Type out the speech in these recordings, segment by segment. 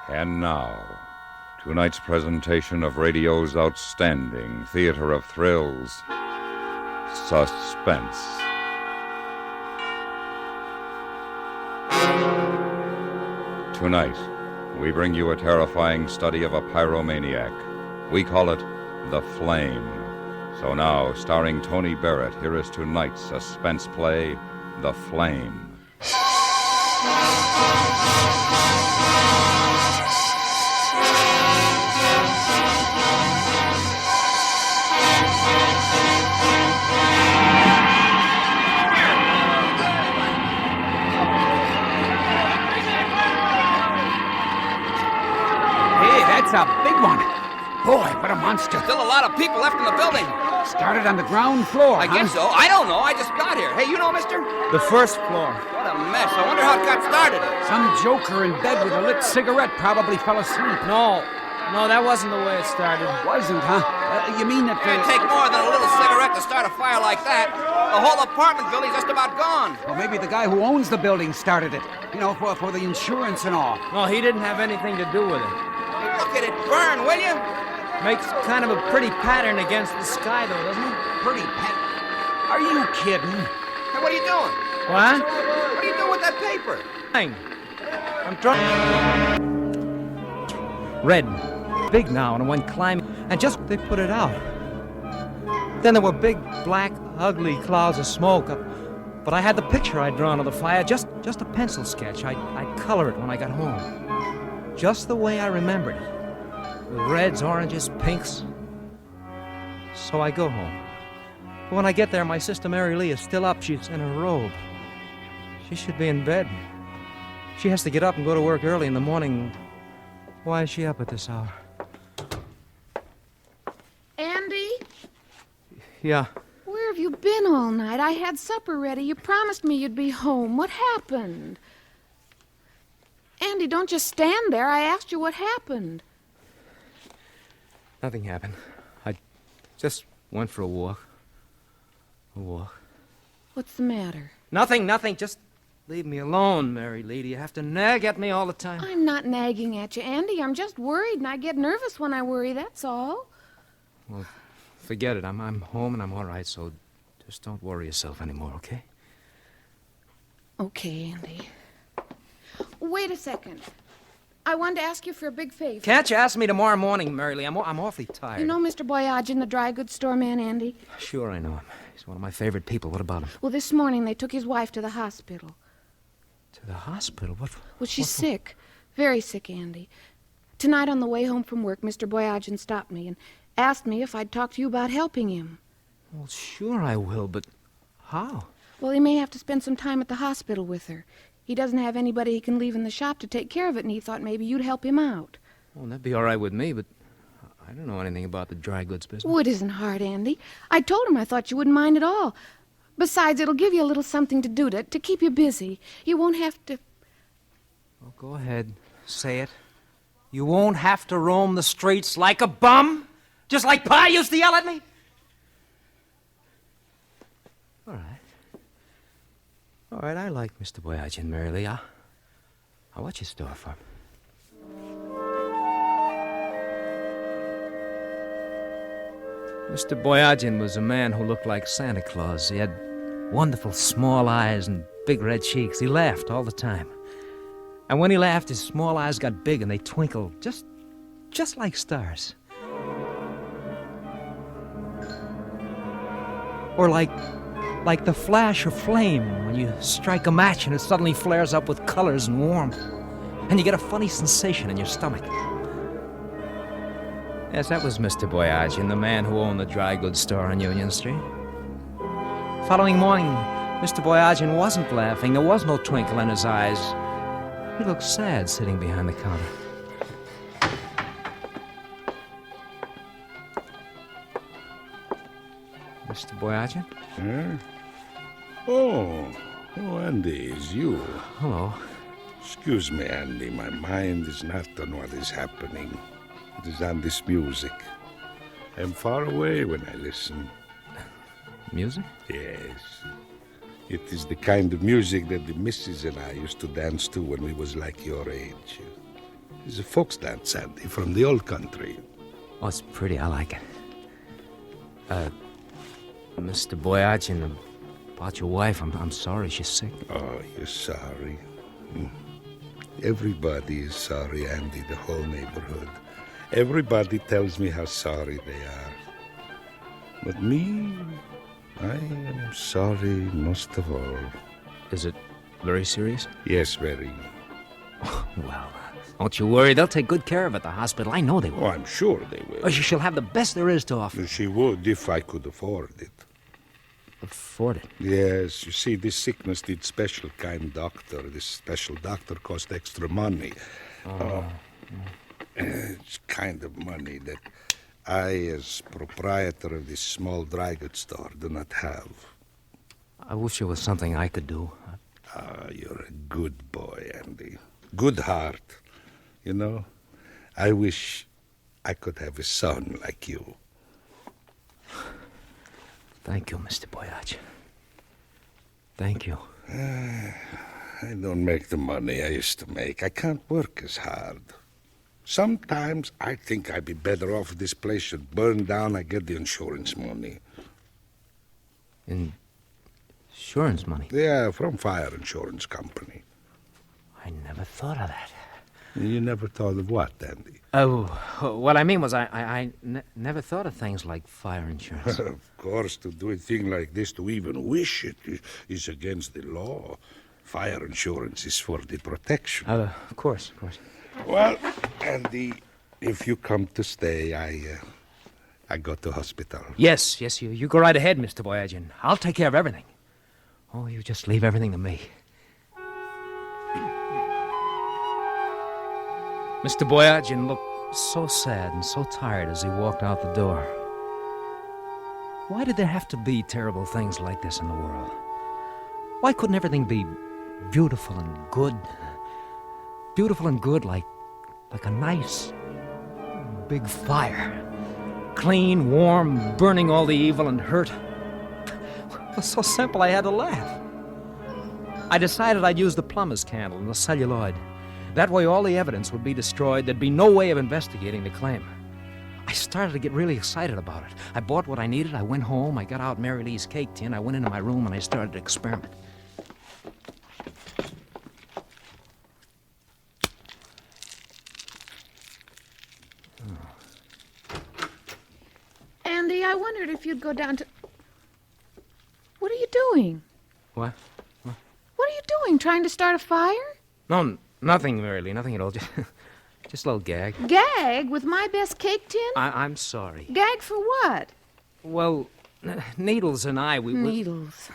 And now, tonight's presentation of radio's outstanding theater of thrills, Suspense. Tonight, we bring you a terrifying study of a pyromaniac. We call it The Flame. So now, starring Tony Barrett, here is tonight's suspense play, The Flame. That's a big one. Boy, what a monster. Still a lot of people left in the building. Started on the ground floor, I guess so. I don't know. I just got here. Hey, you know, mister? The first floor. What a mess. I wonder how it got started. Some joker in bed with a lit cigarette probably fell asleep. No, that wasn't the way it started. Wasn't, huh? You mean that... It'd take more than a little cigarette to start a fire like that. The whole apartment building's just about gone. Well, maybe the guy who owns the building started it. You know, for the insurance and all. No, he didn't have anything to do with it. Hey, look at it burn, will you? Makes kind of a pretty pattern against the sky, though, doesn't it? Pretty pet. Are you kidding? Hey, what are you doing? What? What are you doing with that paper? I'm trying. Red. Big now, and it went climbing. And just they put it out. Then there were big, black, ugly clouds of smoke up. But I had the picture I'd drawn of the fire, just a pencil sketch. I'd color it when I got home. Just the way I remembered it. With reds, oranges, pinks. So I go home. But when I get there, my sister Mary Lee is still up. She's in her robe. She should be in bed. She has to get up and go to work early in the morning. Why is she up at this hour? Andy? Yeah. Where have you been all night? I had supper ready. You promised me you'd be home. What happened? Andy, don't just stand there. I asked you what happened. Nothing happened. I just went for a walk. What's the matter? Nothing. Just leave me alone, Mary Lee. You have to nag at me all the time. I'm not nagging at you, Andy. I'm just worried, and I get nervous when I worry, that's all. Well, forget it. I'm home and I'm all right, so just don't worry yourself anymore, okay? Okay, Andy. Wait a second. I wanted to ask you for a big favor. Can't you ask me tomorrow morning, Mary Lee? I'm awfully tired. You know Mr. Boyage, the dry goods store man, Andy? Sure, I know him. He's one of my favorite people. What about him? Well, this morning they took his wife to the hospital. To the hospital? What? Well, she's sick. Very sick, Andy. Tonight on the way home from work, Mr. Boyage stopped me and asked me if I'd talk to you about helping him. Well, sure I will, but how? Well, he may have to spend some time at the hospital with her. He doesn't have anybody he can leave in the shop to take care of it, and he thought maybe you'd help him out. Well, that'd be all right with me, but I don't know anything about the dry goods business. Oh, it isn't hard, Andy. I told him I thought you wouldn't mind at all. Besides, it'll give you a little something to do to keep you busy. You won't have to... Well, go ahead. Say it. You won't have to roam the streets like a bum? Just like Pa used to yell at me? All right, I like Mr. Boyage and Mary Lee. I'll watch your store for him. Mr. Boyagin was a man who looked like Santa Claus. He had wonderful small eyes and big red cheeks. He laughed all the time. And when he laughed, his small eyes got big and they twinkled just like stars. Or like the flash of flame when you strike a match and it suddenly flares up with colors and warmth. And you get a funny sensation in your stomach. Yes, that was Mr. Boyagin, the man who owned the dry goods store on Union Street. Following morning, Mr. Boyagin wasn't laughing. There was no twinkle in his eyes. He looked sad sitting behind the counter. Mr. Boyagin? Huh? Oh, Andy, it's you. Hello. Excuse me, Andy. My mind is not on what is happening. It is on this music. I'm far away when I listen. Music? Yes. It is the kind of music that the missus and I used to dance to when we was like your age. It's a folk dance, Andy, from the old country. Oh, it's pretty. I like it. Mr. Boyachin, about your wife, I'm sorry she's sick. Oh, you're sorry. Everybody is sorry, Andy, the whole neighborhood. Everybody tells me how sorry they are. But me, I am sorry most of all. Is it very serious? Yes, very. Well, don't you worry. They'll take good care of it at the hospital. I know they will. Oh, I'm sure they will. Oh, she'll have the best there is to offer. She would if I could afford it. Afford it? Yes, you see, this sickness needs special kind doctor. This special doctor costs extra money. It's kind of money that I, as proprietor of this small dry goods store, do not have. I wish there was something I could do. You're a good boy, Andy. Good heart. You know, I wish I could have a son like you. Thank you, Mr. Boyachin. Thank you. I don't make the money I used to make. I can't work as hard. Sometimes I think I'd be better off if this place should burn down. I get the insurance money. Insurance money? Yeah, from fire insurance company. I never thought of that. You never thought of what, Andy? Oh, what I mean was I never thought of things like fire insurance. Of course, to do a thing like this, to even wish it, is against the law. Fire insurance is for the protection. Of course. Well, Andy, if you come to stay, I go to hospital. Yes, you go right ahead, Mr. Boyachin. I'll take care of everything. Oh, you just leave everything to me. Mr. Boyachin looked so sad and so tired as he walked out the door. Why did there have to be terrible things like this in the world? Why couldn't everything be beautiful and good? Beautiful and good like a nice big fire. Clean, warm, burning all the evil and hurt. It was so simple I had to laugh. I decided I'd use the plumber's candle and the celluloid. That way all the evidence would be destroyed. There'd be no way of investigating the claim. I started to get really excited about it. I bought what I needed. I went home. I got out Mary Lee's cake tin. I went into my room and I started to experiment. Andy, I wondered if you'd go down to... What are you doing? What? What are you doing? Trying to start a fire? No, nothing, Mary Lee. Nothing at all. Just a little gag. Gag with my best cake tin? I'm sorry. Gag for what? Well, Needles and I, we... Needles.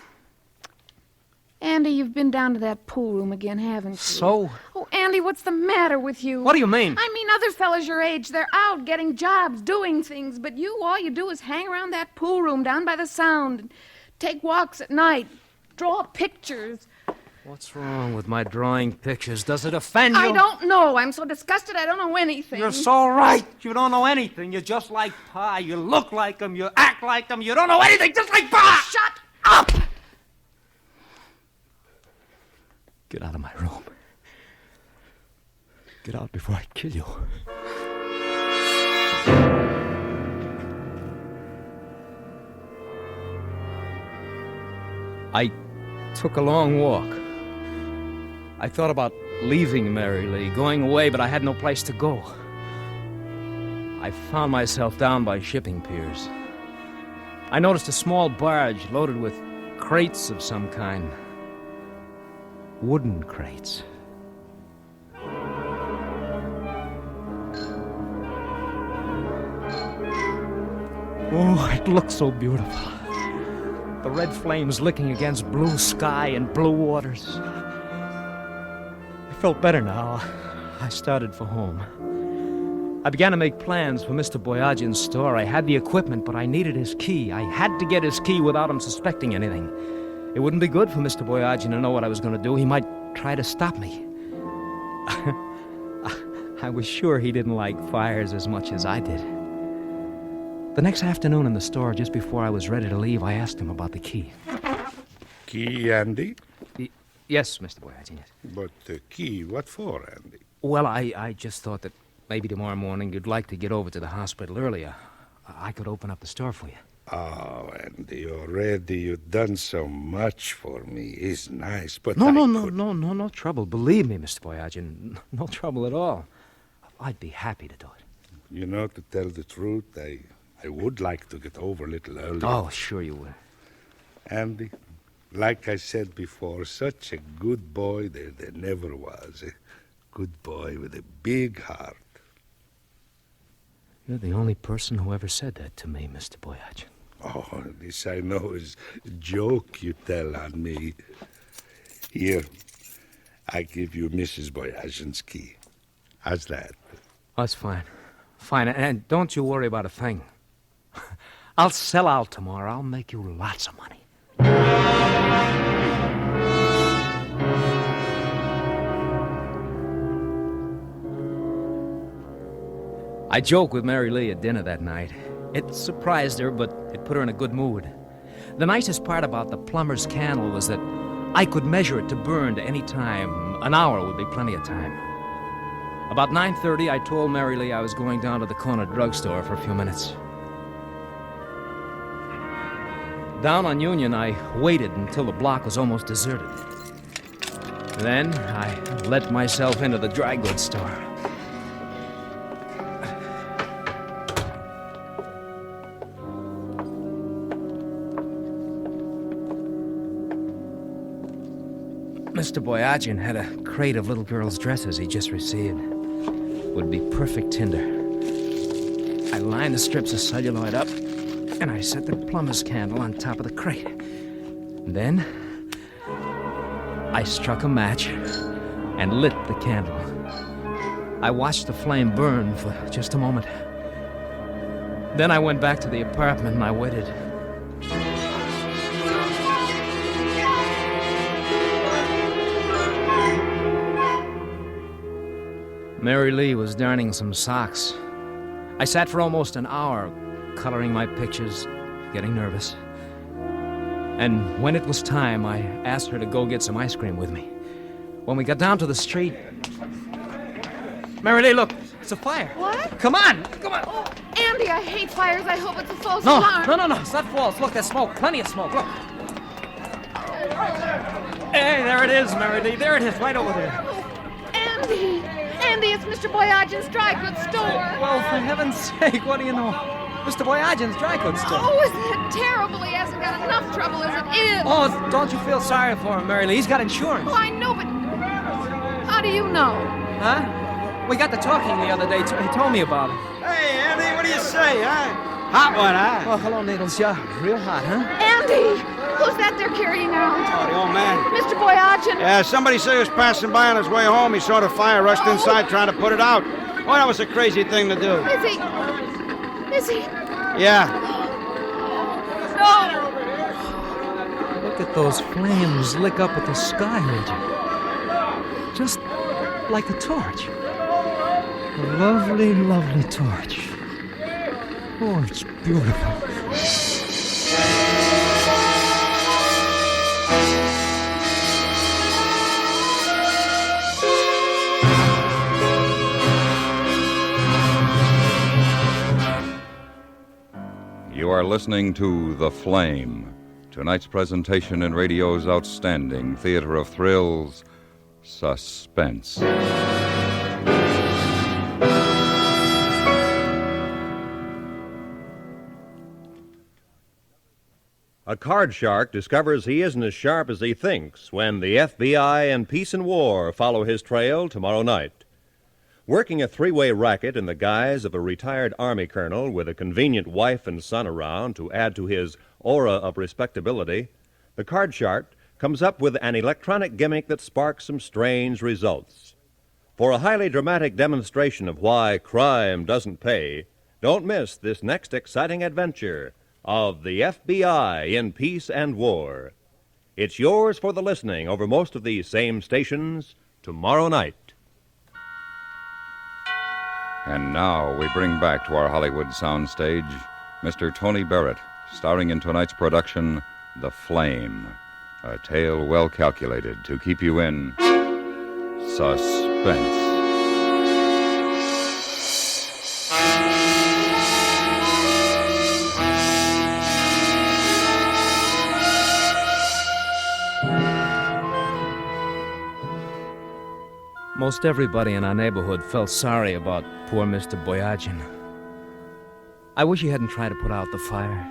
Andy, you've been down to that pool room again, haven't you? So? Oh, Andy, what's the matter with you? What do you mean? I mean, other fellas your age, they're out getting jobs, doing things, but you, all you do is hang around that pool room down by the Sound and take walks at night, draw pictures. What's wrong with my drawing pictures? Does it offend you? I don't know. I'm so disgusted I don't know anything. You're so right. You don't know anything. You're just like Pa. You look like him. You act like him. You don't know anything, just like Pa. Shut up! Get out of my room. Get out before I kill you. I took a long walk. I thought about leaving Mary Lee, going away, but I had no place to go. I found myself down by shipping piers. I noticed a small barge loaded with crates of some kind. Wooden crates. Oh, it looked so beautiful. The red flames licking against blue sky and blue waters. I felt better now. I started for home. I began to make plans for Mr. Boyachin's store. I had the equipment, but I needed his key. I had to get his key without him suspecting anything. It wouldn't be good for Mr. Boyachin to know what I was going to do. He might try to stop me. I was sure he didn't like fires as much as I did. The next afternoon in the store, just before I was ready to leave, I asked him about the key. Key, Andy? Yes, Mr. Boyachin, yes. But the key, what for, Andy? Well, I just thought that maybe tomorrow morning you'd like to get over to the hospital earlier. I could open up the store for you. Oh, Andy, already you've done so much for me. It's nice, but No trouble. Believe me, Mr. Boyagin, no trouble at all. I'd be happy to do it. You know, to tell the truth, I would like to get over a little earlier. Oh, sure you will. Andy, like I said before, such a good boy there never was. A good boy with a big heart. You're the only person who ever said that to me, Mr. Boyagin. Oh, this I know is a joke you tell on me. Here, I give you Mrs. Boyagin's key. How's that? That's fine. Fine, and don't you worry about a thing. I'll sell out tomorrow. I'll make you lots of money. I joked with Mary Lee at dinner that night. It surprised her, but it put her in a good mood. The nicest part about the plumber's candle was that I could measure it to burn to any time. An hour would be plenty of time. About 9:30, I told Mary Lee I was going down to the corner drugstore for a few minutes. Down on Union, I waited until the block was almost deserted. Then I let myself into the dry goods store. Mr. Boyagin had a crate of little girls' dresses he just received. Would be perfect tinder. I lined the strips of celluloid up, and I set the plumber's candle on top of the crate. Then, I struck a match and lit the candle. I watched the flame burn for just a moment. Then I went back to the apartment and I waited. Mary Lee was darning some socks. I sat for almost an hour, coloring my pictures, getting nervous. And when it was time, I asked her to go get some ice cream with me. When we got down to the street... Mary Lee, look, it's a fire. What? Come on. Oh, Andy, I hate fires. I hope it's a false alarm. No, it's not false. Look, there's smoke, plenty of smoke, look. Hey, there it is, Mary Lee. There it is, right over there. Oh, Andy, it's Mr. Boyagin's dry goods store. Well, for heaven's sake, what do you know? Mr. Boyagin's dry goods store. Oh, isn't it terrible? He hasn't got enough trouble as it is. Oh, don't you feel sorry for him, Mary Lee? He's got insurance. Oh, I know, but how do you know? Huh? We got to talking the other day. He told me about it. Hey, Andy, what do you say, huh? Hot one, huh? Oh, hello, Needles. Yeah, real hot, huh? Andy, who's that they're carrying out? Oh, the old man. Mr. Boyagin. Yeah, somebody said he was passing by on his way home. He saw the fire, rushed inside trying to put it out. Oh, that was a crazy thing to do. Is he? Yeah. No. Look at those flames lick up at the sky, Major. Just like a torch. A lovely, lovely torch. Oh, it's beautiful. You are listening to The Flame, tonight's presentation in radio's outstanding theater of thrills, Suspense. A card shark discovers he isn't as sharp as he thinks when the FBI and Peace and War follow his trail tomorrow night. Working a three-way racket in the guise of a retired Army colonel with a convenient wife and son around to add to his aura of respectability, the card shark comes up with an electronic gimmick that sparks some strange results. For a highly dramatic demonstration of why crime doesn't pay, don't miss this next exciting adventure of the FBI in Peace and War. It's yours for the listening over most of these same stations tomorrow night. And now we bring back to our Hollywood soundstage Mr. Tony Barrett, starring in tonight's production, The Flame, a tale well calculated to keep you in suspense. Most everybody in our neighborhood felt sorry about poor Mr. Boyagin. I wish he hadn't tried to put out the fire.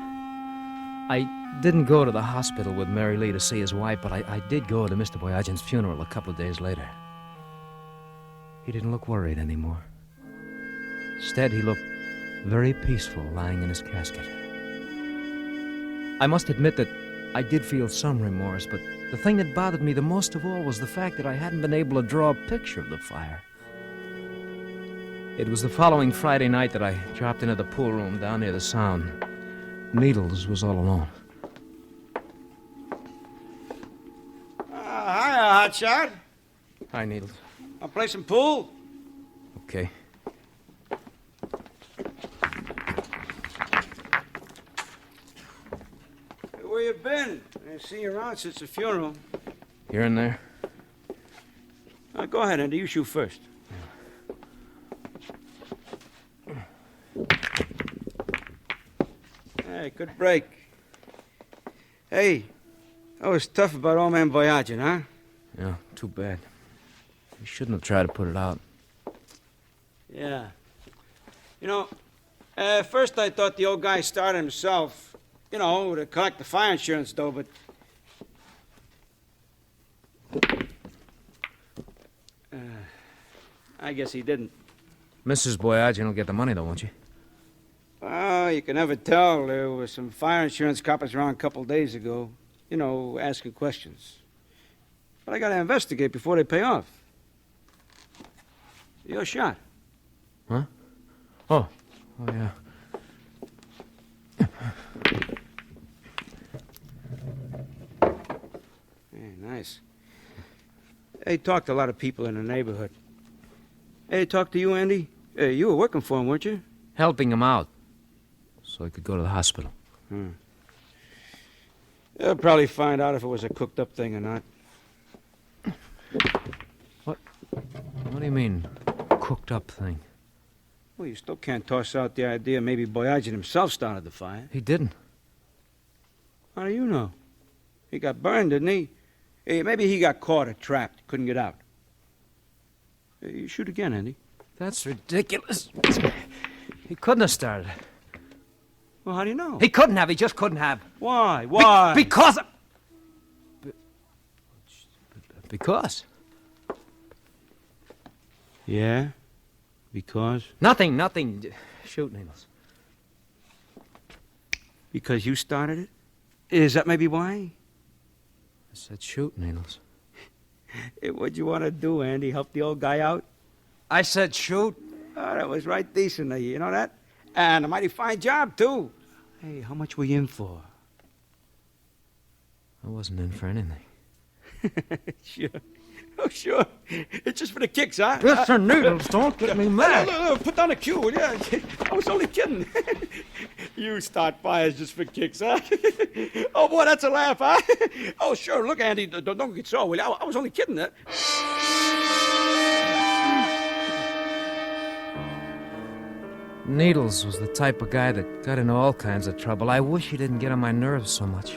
I didn't go to the hospital with Mary Lee to see his wife, but I did go to Mr. Boyagin's funeral a couple of days later. He didn't look worried anymore. Instead, he looked very peaceful lying in his casket. I must admit that I did feel some remorse, but the thing that bothered me the most of all was the fact that I hadn't been able to draw a picture of the fire. It was the following Friday night that I dropped into the pool room down near the Sound. Needles was all alone. Hiya, Hotshot. Hi, Needles. I'll play some pool. Okay. Where you been? I didn't see you around since the funeral. Here and there? Go ahead, Andy. You shoot first. Hey, good break. Hey, that was tough about old man Boyagin, huh? Yeah, too bad. You shouldn't have tried to put it out. Yeah. You know, at first I thought the old guy started himself, you know, to collect the fire insurance, though, but... I guess he didn't. Mrs. Boyagin will get the money, though, won't you? Well, you can never tell. There were some fire insurance coppers around a couple days ago, you know, asking questions. But I gotta investigate before they pay off. Your shot. Huh? Oh, yeah. Hey, nice. Hey, talked to a lot of people in the neighborhood. Hey, talked to you, Andy? Hey, you were working for him, weren't you? Helping him out, so he could go to the hospital. They'll probably find out if it was a cooked-up thing or not. What do you mean, cooked-up thing? Well, you still can't toss out the idea maybe Boyagin himself started the fire. He didn't. How do you know? He got burned, didn't he? Hey, maybe he got caught or trapped, couldn't get out. Hey, you shoot again, Andy. That's ridiculous. He couldn't have started it. Well, how do you know? He couldn't have. He just couldn't have. Why? Why? Because of... Because? Yeah? Because? Nothing. Shoot, Needles. Because you started it? Is that maybe why? I said shoot, Needles. Hey, what'd you want to do, Andy? Help the old guy out? I said shoot. Oh, that was right decent of you, you know that? And a mighty fine job, too. Hey, how much were you in for? I wasn't in for anything. Sure. Oh, sure. It's just for the kicks, huh? Listen, Needles, don't get me mad. Look, put down the cue, will ya? I was only kidding. You start fires just for kicks, huh? Oh, boy, that's a laugh, huh? Oh, sure. Look, Andy, don't get sore, will you? I was only kidding, huh? Needles was the type of guy that got into all kinds of trouble. I wish he didn't get on my nerves so much.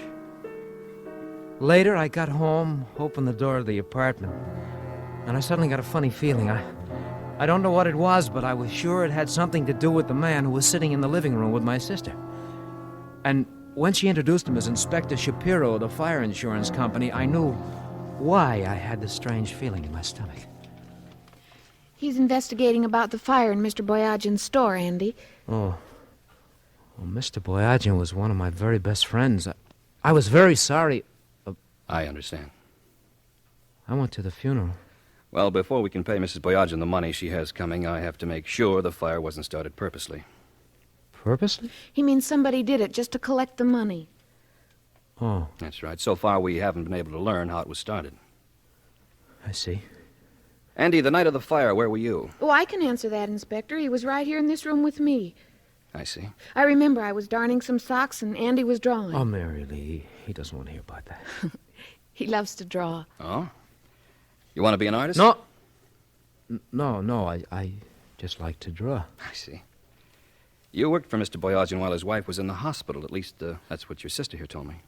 Later, I got home, opened the door of the apartment, and I suddenly got a funny feeling. I don't know what it was, but I was sure it had something to do with the man who was sitting in the living room with my sister. And when she introduced him as Inspector Shapiro of the fire insurance company, I knew why I had this strange feeling in my stomach. He's investigating about the fire in Mr. Boyagin's store, Andy. Oh. Well, Mr. Boyagin was one of my very best friends. I was very sorry. I understand. I went to the funeral. Well, before we can pay Mrs. Boyagin the money she has coming, I have to make sure the fire wasn't started purposely. Purposely? He means somebody did it just to collect the money. Oh. That's right. So far, we haven't been able to learn how it was started. I see. Andy, the night of the fire, where were you? Oh, I can answer that, Inspector. He was right here in this room with me. I see. I remember I was darning some socks and Andy was drawing. Oh, Mary Lee, he doesn't want to hear about that. He loves to draw. Oh? You want to be an artist? No. No, I just like to draw. I see. You worked for Mr. Boyagin while his wife was in the hospital. At least, that's what your sister here told me.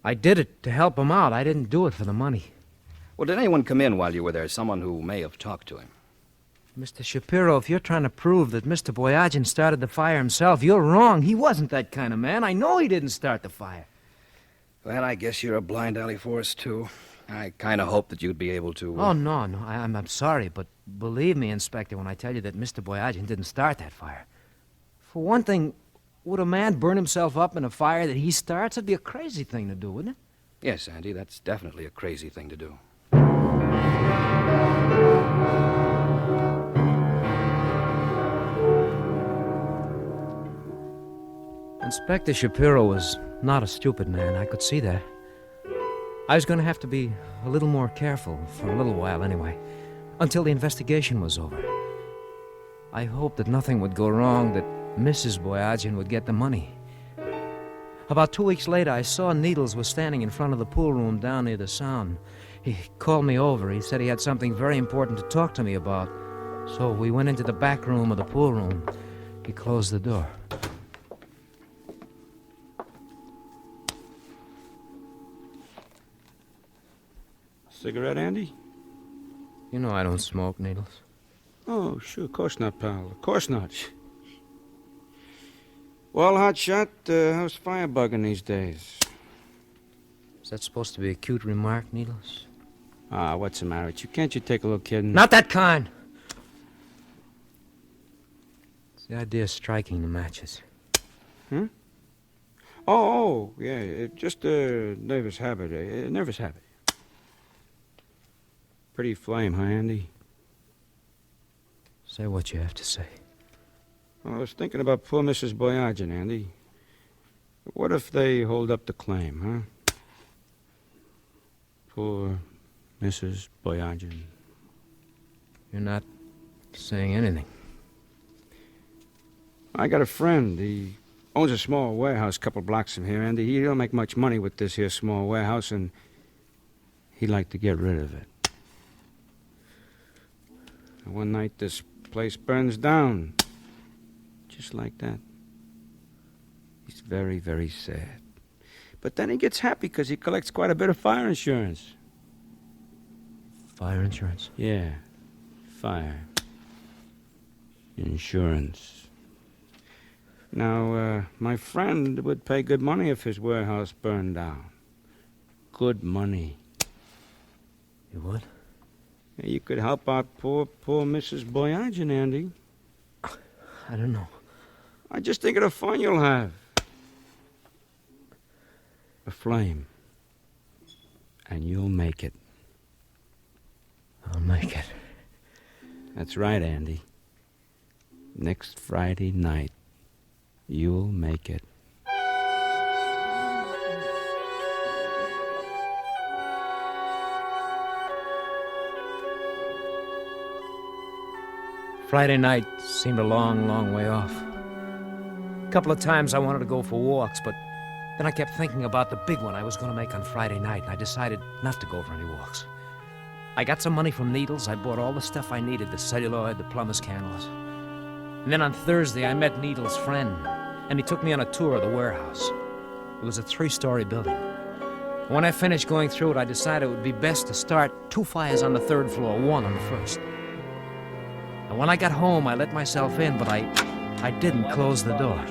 I did it to help him out. I didn't do it for the money. Well, did anyone come in while you were there? Someone who may have talked to him? Mr. Shapiro, if you're trying to prove that Mr. Boyagin started the fire himself, you're wrong. He wasn't that kind of man. I know he didn't start the fire. Well, I guess you're a blind alley for us, too. I kind of hoped that you'd be able to... Oh, no. I'm sorry, but believe me, Inspector, when I tell you that Mr. Boyagin didn't start that fire. For one thing, would a man burn himself up in a fire that he starts? It'd be a crazy thing to do, wouldn't it? Yes, Andy, that's definitely a crazy thing to do. Inspector Shapiro was not a stupid man. I could see that. I was going to have to be a little more careful for a little while anyway, until the investigation was over. I hoped that nothing would go wrong, that Mrs. Boyagin would get the money. About 2 weeks later, I saw Needles was standing in front of the pool room down near the Sound. He called me over. He said he had something very important to talk to me about. So we went into the back room of the pool room. He closed the door. Cigarette, Andy? You know I don't smoke, Needles. Oh, sure, of course not, pal. Of course not. Well, Hotshot, how's firebugging these days? Is that supposed to be a cute remark, Needles? Ah, what's the matter with you? Can't you take a little kid and... Not that kind! It's the idea of striking the matches. Hmm? Oh, yeah, just a nervous habit. Nervous habit. Pretty flame, huh, Andy? Say what you have to say. Well, I was thinking about poor Mrs. Boyagin, Andy. What if they hold up the claim, huh? Poor Mrs. Boyagin. You're not saying anything. I got a friend. He owns a small warehouse a couple blocks from here, Andy. He don't make much money with this here small warehouse, and he'd like to get rid of it. And one night, this place burns down. Just like that. He's very, very sad. But then he gets happy because he collects quite a bit of fire insurance. Fire insurance? Yeah, fire insurance. Now, my friend would pay good money if his warehouse burned down. Good money. You would? You could help out poor Mrs. Boyagin, Andy. I don't know. I just think of the fun you'll have. A flame. And you'll make it. I'll make it. That's right, Andy. Next Friday night, you'll make it. Friday night seemed a long, long way off. A couple of times I wanted to go for walks, but then I kept thinking about the big one I was going to make on Friday night, and I decided not to go for any walks. I got some money from Needles. I bought all the stuff I needed, the celluloid, the plumber's candles. And then on Thursday, I met Needles' friend, and he took me on a tour of the warehouse. It was a 3-story building. When I finished going through it, I decided it would be best to start 2 fires on the 3rd floor, 1 on the 1st. And when I got home, I let myself in, but I didn't close the door.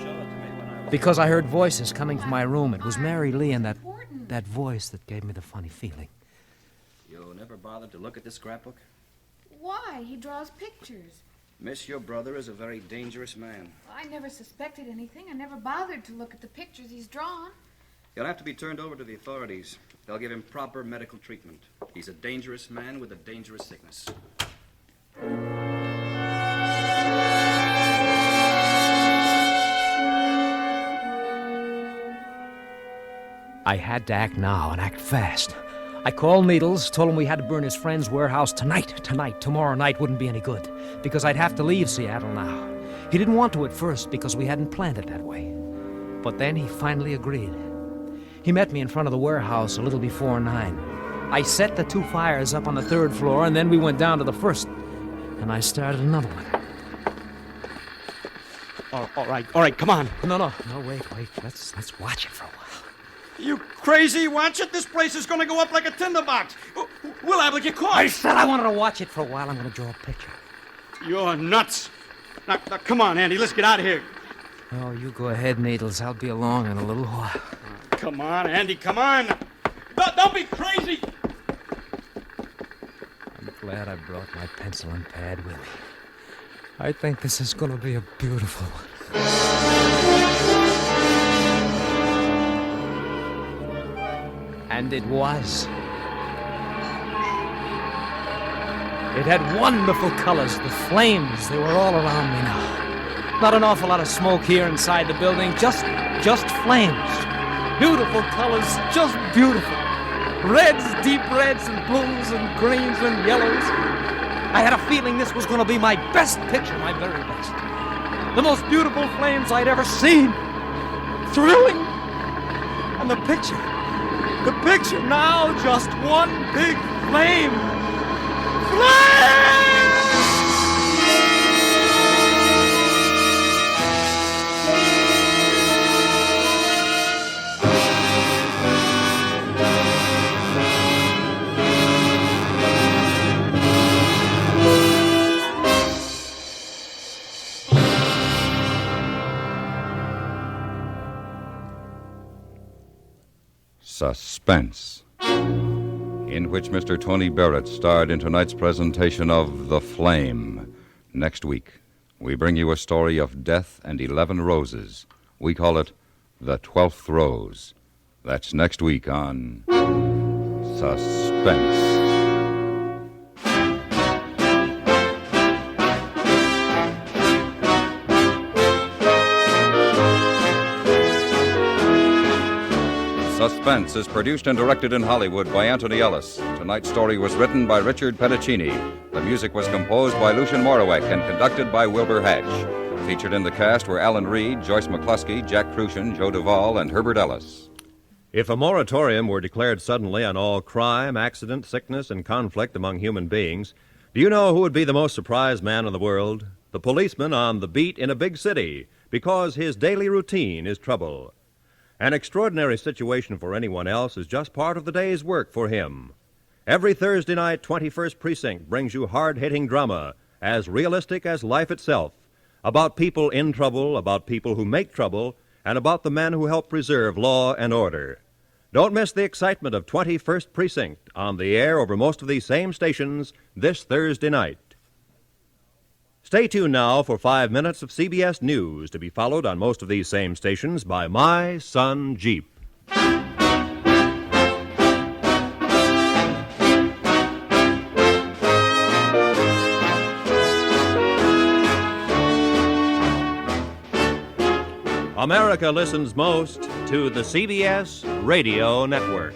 Because I heard voices coming from my room. It was Mary Lee and that voice that gave me the funny feeling. You never bothered to look at this scrapbook? Why? He draws pictures. Miss, your brother is a very dangerous man. I never suspected anything. I never bothered to look at the pictures he's drawn. He'll have to be turned over to the authorities. They'll give him proper medical treatment. He's a dangerous man with a dangerous sickness. I had to act now and act fast. I called Needles, told him we had to burn his friend's warehouse tonight. Tomorrow night wouldn't be any good, because I'd have to leave Seattle now. He didn't want to at first because we hadn't planned it that way. But then he finally agreed. He met me in front of the warehouse a little before 9. I set the 2 fires up on the 3rd floor, and then we went down to the 1st, and I started another one. All right, come on. No, wait. Let's watch it for a while. You crazy, Watchet? This place is going to go up like a tinderbox. We'll have to get caught. I said I wanted to watch it for a while. I'm going to draw a picture. You're nuts. Now, come on, Andy. Let's get out of here. Oh, you go ahead, Needles. I'll be along in a little while. Come on, Andy. Come on. Don't be crazy. I'm glad I brought my pencil and pad with me. I think this is going to be a beautiful one. And it was. It had wonderful colors. The flames, they were all around me now. Not an awful lot of smoke here inside the building, just flames. Beautiful colors, just beautiful. Reds, deep reds, and blues, and greens, and yellows. I had a feeling this was going to be my best picture, my very best. The most beautiful flames I'd ever seen. Thrilling. And the picture now, just one big flame. Flame! Suspense, in which Mr. Tony Barrett starred in tonight's presentation of The Flame. Next week, we bring you a story of death and 11 roses. We call it The 12th Rose. That's next week on Suspense. Suspense is produced and directed in Hollywood by Anthony Ellis. Tonight's story was written by Richard Petticini. The music was composed by Lucien Morawek and conducted by Wilbur Hatch. Featured in the cast were Alan Reed, Joyce McCluskey, Jack Crucian, Joe Duvall, and Herbert Ellis. If a moratorium were declared suddenly on all crime, accident, sickness, and conflict among human beings, do you know who would be the most surprised man in the world? The policeman on the beat in a big city, because his daily routine is trouble. An extraordinary situation for anyone else is just part of the day's work for him. Every Thursday night, 21st Precinct brings you hard-hitting drama, as realistic as life itself, about people in trouble, about people who make trouble, and about the men who help preserve law and order. Don't miss the excitement of 21st Precinct on the air over most of these same stations this Thursday night. Stay tuned now for 5 minutes of CBS News, to be followed on most of these same stations by My Son Jeep. America listens most to the CBS Radio Network.